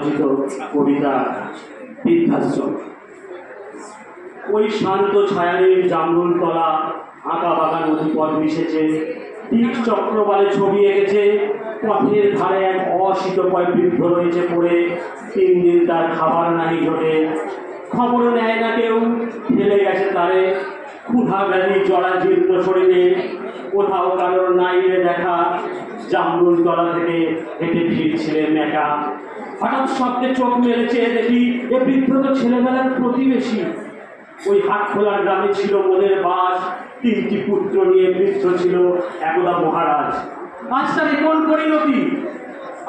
রচিত কবিতা বৃদ্ধাশ্রম। ওই শান্ত ছায়ানীর জামরুল তলা, আঁকা বাঁকা নদী পথ মিশেছে, ঠিক চক্রবালে ছবি এঁকেছে। পথের ধারে এক অশীতপয় বৃদ্ধ রয়েছে পড়ে, 3 দিন তার খাবার নাহি জোটে। খবরও নেয় না কেউ, ফেলে গেছে তারে ক্ষুধা ব্যাধি জরাজীর্ণ শরীরে। কোথাও কারোর নাই রে দেখা, জামরুল তলা থেকে হেঁটে ফিরছিলেন একা। হঠাৎ শব্দে চোখ মেলেছে, দেখি এ বৃদ্ধ তো ছেলেবেলার প্রতিবেশী। ওই হাটখোলার গ্রামে ছিল মনের বাস, 3টি পুত্র নিয়ে বৃদ্ধ ছিল একদা মহারাজ। আজ তার কোন পরিণতি,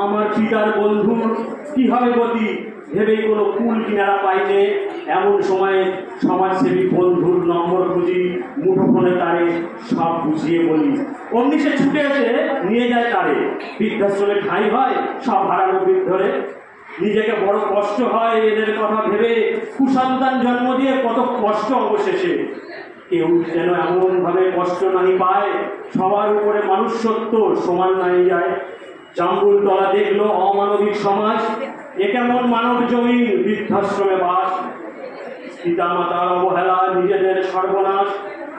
আমার পিতার বন্ধুর কি হবে গতি, ভেবেই কোনো কুল কিনারা পাইনে। এমন সময়ে সমাজসেবী বন্ধুর নম্বর খুঁজি, মুঠোফোনে তারে সব বুঝিয়ে বলি। অমনি সে ছুটে এসে নিয়ে যায় তারে। বৃদ্ধাশ্রমে ঠাঁই হয় সব হারানো বৃদ্ধরে। নিজেকে বড় কষ্ট হয় এদের কথা ভেবে, কুসন্তান জন্ম দিয়ে কত কষ্ট অবশেষে। কেউ যেন এমনভাবে কষ্ট নাহি পায়, সবার উপরে মানুষ সত্য সমান নাই যায়। জামরুল তলা দেখলো অমানবিক সমাজ, এ কেমন মানব জমিন বৃদ্ধাশ্রমে বাস। পিতা মাতার অবহেলা, নিজেদের সর্বনাশ।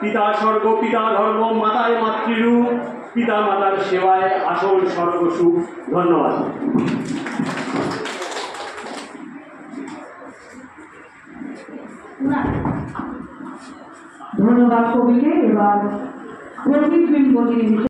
পিতা স্বর্গ, পিতা ধর্ম, মাতায় মাতৃরূপ। পিতা মাতার সেবায় আসল স্বর্গসুখ। ধন্যবাদ। ধন্যবাদ কবিকে। এবার প্রদীপ